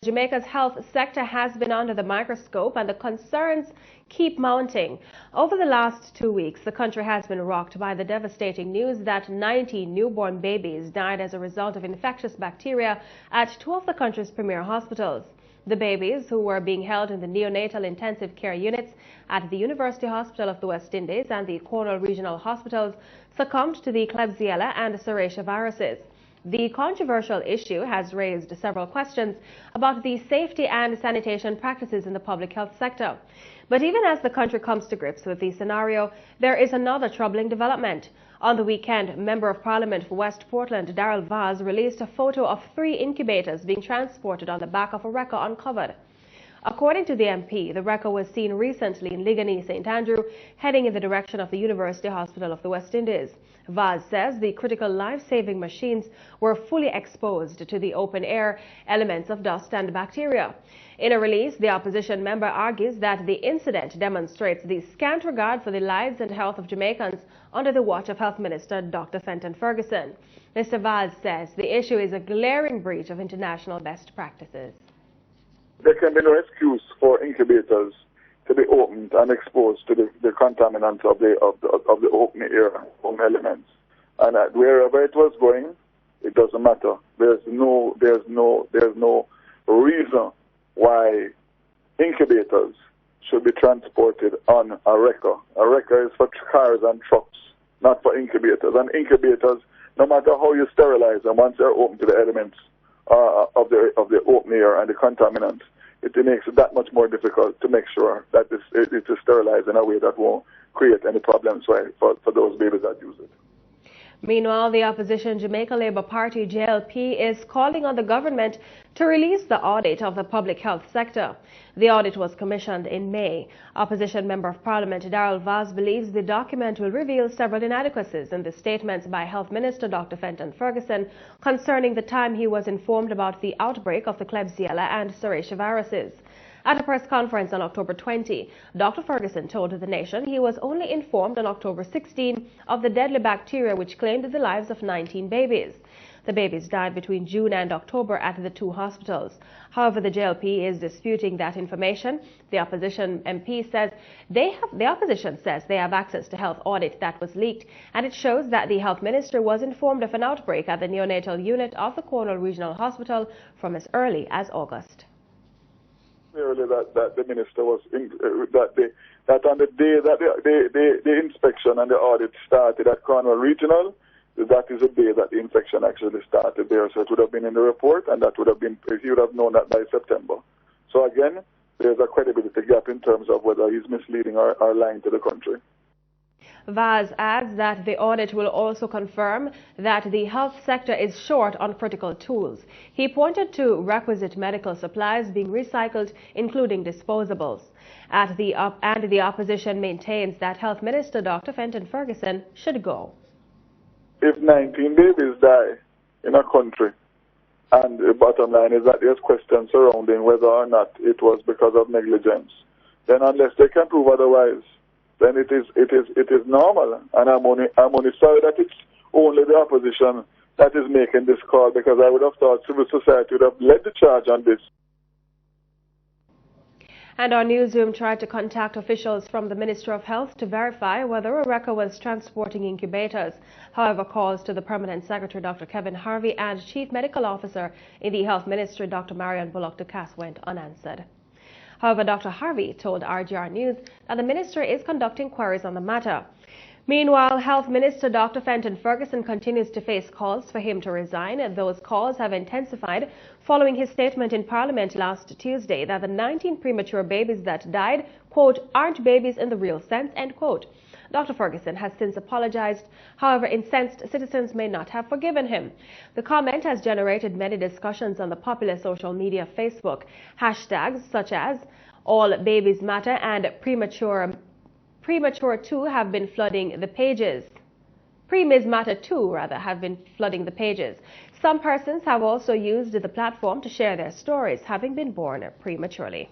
Jamaica's health sector has been under the microscope and the concerns keep mounting. Over the last 2 weeks, the country has been rocked by the devastating news that 90 newborn babies died as a result of infectious bacteria at 2 of the country's premier hospitals. The babies, who were being held in the neonatal intensive care units at the University Hospital of the West Indies and the Cornwall Regional Hospitals, succumbed to the Klebsiella and Serratia viruses. The controversial issue has raised several questions about the safety and sanitation practices in the public health sector. But even as the country comes to grips with the scenario, there is another troubling development. On the weekend, Member of Parliament for West Portland, Darrell Vaz, released a photo of 3 incubators being transported on the back of a wrecker uncovered. According to the MP, the wrecker was seen recently in Ligonier, St. Andrew, heading in the direction of the University Hospital of the West Indies. Vaz says the critical life-saving machines were fully exposed to the open-air elements of dust and bacteria. In a release, the opposition member argues that the incident demonstrates the scant regard for the lives and health of Jamaicans under the watch of Health Minister Dr. Fenton Ferguson. Mr. Vaz says the issue is a glaring breach of international best practices. There can be no excuse for incubators to be opened and exposed to the contaminants of the open air elements. And wherever it was going, it doesn't matter. There's no reason why incubators should be transported on a wrecker. A wrecker is for cars and trucks, not for incubators. And incubators, no matter how you sterilize them, once they're open to the elements of the open air and the contaminants, it makes it that much more difficult to make sure that it is sterilized in a way that won't create any problems for those babies that use it. Meanwhile, the opposition Jamaica Labour Party, JLP, is calling on the government to release the audit of the public health sector. The audit was commissioned in May. Opposition Member of Parliament Darrell Vaz believes the document will reveal several inadequacies in the statements by Health Minister Dr. Fenton Ferguson concerning the time he was informed about the outbreak of the Klebsiella and Serratia viruses. At a press conference on October 20, Dr. Ferguson told the nation he was only informed on October 16 of the deadly bacteria which claimed the lives of 19 babies. The babies died between June and October at the 2 hospitals. However, the JLP is disputing that information. The opposition MP says the opposition says they have access to health audit that was leaked, and it shows that the health minister was informed of an outbreak at the neonatal unit of the Cornwall Regional Hospital from as early as August. Clearly, that the minister was that on the day that the inspection and the audit started at Cornwall Regional, that is the day that the infection actually started there. So it would have been in the report, and that would have been, he would have known that by September. So again, there's a credibility gap in terms of whether he's misleading or lying to the country. Vaz adds that the audit will also confirm that the health sector is short on critical tools. He pointed to requisite medical supplies being recycled, including disposables. And the opposition maintains that Health Minister Dr. Fenton Ferguson should go. If 19 babies die in a country, and the bottom line is that there's questions surrounding whether or not it was because of negligence, then unless they can prove otherwise, then it is normal. And I'm only sorry that it's only the opposition that is making this call, because I would have thought civil society would have led the charge on this. And our newsroom tried to contact officials from the Ministry of Health to verify whether a wrecker was transporting incubators. However, calls to the Permanent Secretary Dr. Kevin Harvey and Chief Medical Officer in the Health Ministry Dr. Marion Bullock Ducasse went unanswered. However, Dr. Harvey told RGR News that the ministry is conducting queries on the matter. Meanwhile, Health Minister Dr. Fenton Ferguson continues to face calls for him to resign, and those calls have intensified following his statement in Parliament last Tuesday that the 19 premature babies that died, quote, aren't babies in the real sense, end quote. Dr. Ferguson has since apologized. However, incensed citizens may not have forgiven him. The comment has generated many discussions on the popular social media Facebook. Hashtags such as All Babies Matter and Premature 2 have been flooding the pages. Premis Matter 2, rather, have been flooding the pages. Some persons have also used the platform to share their stories, having been born prematurely.